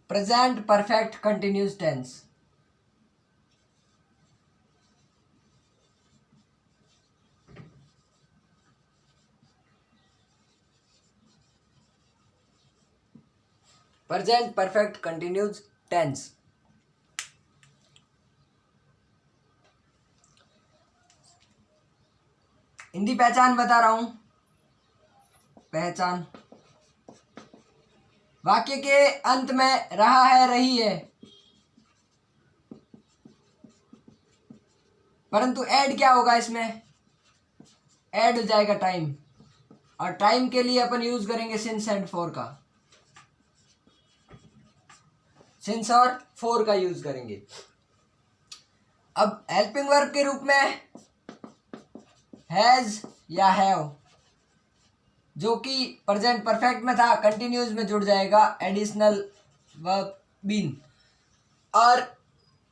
Present perfect continuous tense. Present perfect continuous tense. Hindi पहचान बता रहा हूं। पहचान, वाक्य के अंत में रहा है, रही है, परंतु ऐड क्या होगा इसमें? ऐड हो जाएगा टाइम, और टाइम के लिए अपन यूज करेंगे सिंस एंड फॉर का। सिंस और फॉर का यूज करेंगे। अब हेल्पिंग वर्ब के रूप में हैज या हैव, जो कि प्रेजेंट परफेक्ट में था, कंटिन्यूस में जुड़ जाएगा एडिशनल वर्ब बीन। और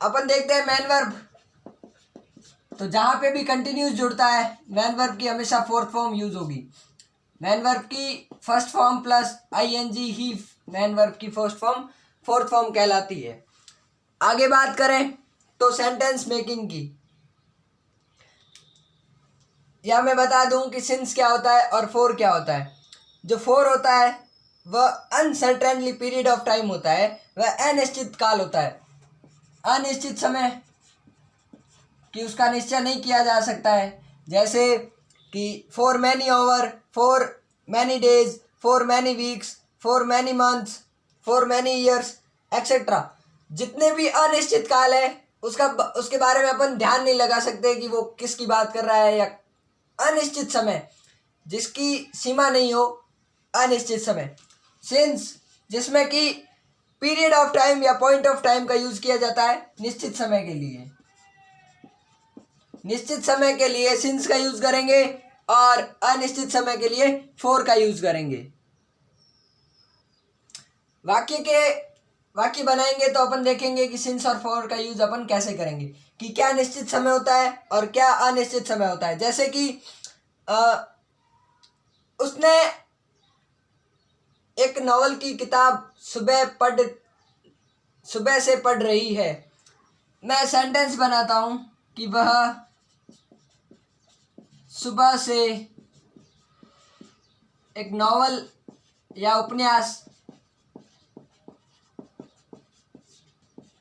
अपन देखते हैं मैन वर्ब, तो जहां पे भी कंटिन्यूस जुड़ता है मैन वर्ब की हमेशा फोर्थ फॉर्म यूज होगी। मैन वर्ब की फर्स्ट फॉर्म प्लस आईएनजी ही मैन वर्ब की फर्स्ट फॉर्म फोर्थ फॉर्म कहलाती है। आगे बात करें तो सेंटेंस मेकिंग की, या मैं बता दूं कि सिंस क्या होता है और फोर क्या होता है। जो फोर होता है वह अनसर्टेनली पीरियड ऑफ टाइम होता है, वह अनिश्चित काल होता है, अनिश्चित समय कि उसका निश्चय नहीं किया जा सकता है। जैसे कि for many hour, for many days, for many weeks, for many months, for many years etcetera. जितने भी अनिश्चित काल है उसके बारे में अपन ध्यान नहीं लगा सकते कि वो किसकी बात कर रहा है, या अनिश्चित समय जिसकी सीमा नहीं हो, अनिश्चित समय। सिंस जिसमें कि पीरियड ऑफ टाइम या पॉइंट ऑफ टाइम का यूज किया जाता है निश्चित समय के लिए, निश्चित समय के लिए सिंस का यूज करेंगे और अनिश्चित समय के लिए फॉर का यूज करेंगे। वाक्य बनाएंगे तो अपन देखेंगे कि सिंस और फॉर का यूज अपन कैसे करेंगे, कि क्या निश्चित समय होता है और क्या अनिश्चित समय होता है। जैसे कि उसने एक नॉवल की किताब सुबह से पढ़ रही है। मैं सेंटेंस बनाता हूं कि वह सुबह से एक नॉवल या उपन्यास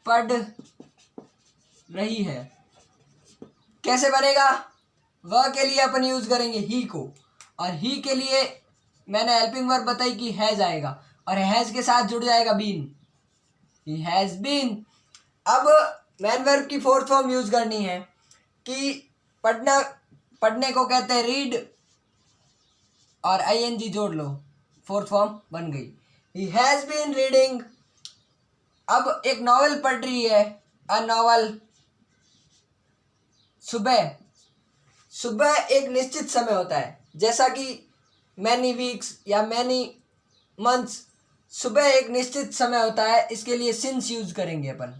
पढ़ रही है। कैसे बनेगा? वह के लिए अपन यूज करेंगे ही को, और ही के लिए मैंने हेल्पिंग वर्ब बताई कि हैज आएगा, और हैज के साथ जुड़ जाएगा बीन, ही हैज बीन। अब मैन वर्ब की फोर्थ फॉर्म यूज करनी है कि पढ़ने को कहते हैं रीड, और आईएनजी जोड़ लो, फोर्थ फॉर्म बन गई, ही हैज बीन रीडिंग। अब एक नॉवल पढ़ रही है, अ नॉवल, सुबह एक निश्चित समय होता है, जैसा कि मैनी वीक्स या मैनी मंथ्स, सुबह एक निश्चित समय होता है। इसके लिए सिंस यूज करेंगे अपन,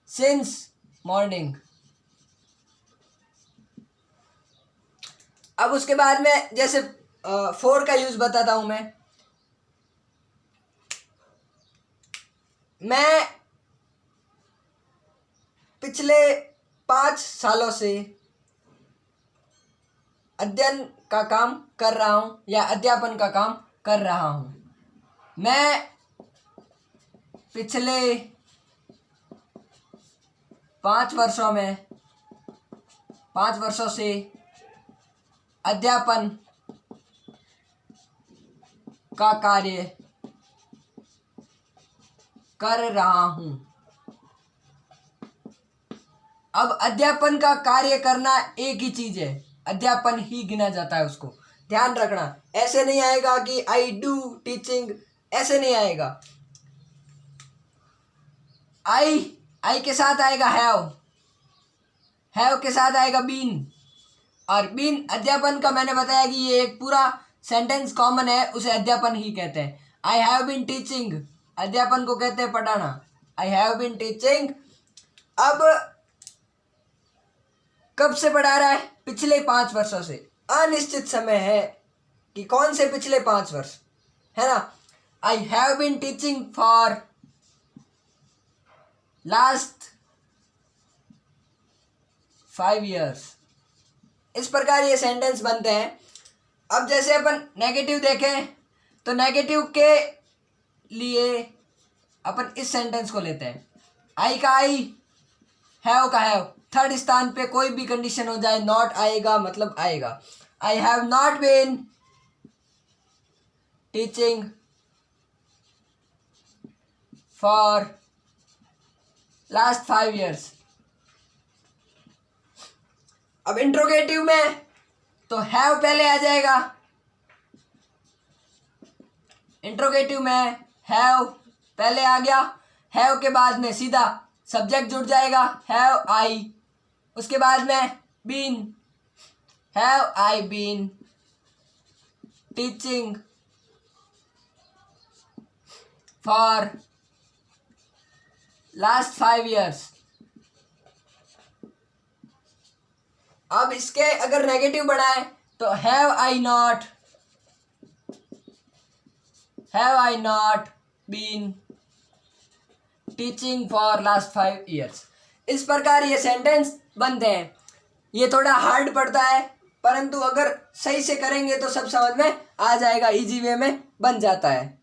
सिंस मॉर्निंग। अब उसके बाद में जैसे फोर का यूज बताता हूं मैं पिछले 5 सालों से अध्ययन का काम कर रहा हूं या अध्यापन का काम कर रहा हूं। मैं पिछले 5 वर्षों से अध्यापन का कार्य कर रहा हूं। अब अध्यापन का कार्य करना एक ही चीज है, अध्यापन ही गिना जाता है उसको, ध्यान रखना। ऐसे नहीं आएगा कि आई डू टीचिंग, ऐसे नहीं आएगा। आई के साथ आएगा हैव के साथ आएगा बीन, और बीन अध्यापन का मैंने बताया कि ये एक पूरा सेंटेंस कॉमन है, उसे अध्यापन ही कहते हैं। आई हैव बीन टीचिंग, अध्यापन को कहते हैं पढ़ाना, आई हैव बीन टीचिंग। अब कब से पढ़ा रहा है? पिछले 5 वर्षों से। अनिश्चित समय है कि कौन से पिछले 5 वर्ष, है ना। I have been teaching for last 5 years। इस प्रकार ये सेंटेंस बनते हैं। अब जैसे अपन नेगेटिव देखें तो नेगेटिव के लिए अपन इस सेंटेंस को लेते हैं। आई का आई, हैव का हैव, थर्ड स्थान पे कोई भी कंडीशन हो जाए, नॉट आएगा मतलब आएगा। I have not been teaching for last 5 years। अब इंट्रोगेटिव में तो हैव पहले आ जाएगा। इंट्रोगेटिव में हैव पहले आ गया, हैव के बाद में सीधा सब्जेक्ट जुड़ जाएगा, हैव आई। उसके बाद में been, have I been teaching for last 5 years। अब इसके अगर नेगेटिव बनाए तो have I not been teaching for last 5 years। इस प्रकार ये सेंटेंस बनते हैं। ये थोड़ा हार्ड पड़ता है, परंतु अगर सही से करेंगे तो सब समझ में आ जाएगा, इजी वे में बन जाता है।